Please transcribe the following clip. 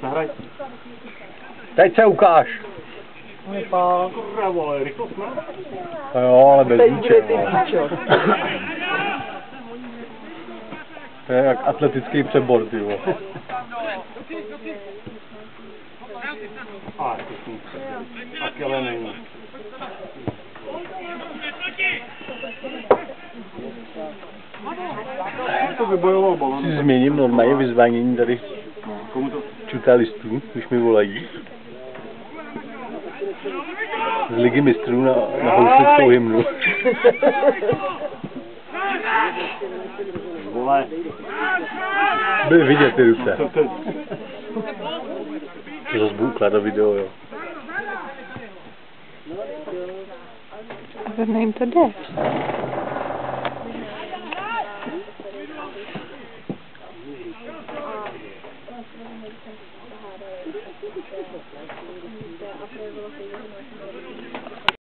Nahraj. Teď se ukáž. Kurva, vole, rychlost má? No jo, ale bez míče. To je jak atletický přebor, ty vole. A, taky ale není. To vybojoval balon. Si změním normálně vyzvanění tady Komu to? čutalistů, když mi volají. Z ligy mistrů na houšlickou hymnu. Vole. Byly vidět ty ruce. Co to? To zase budu ukládat video, jo. Zrovna jim to jde.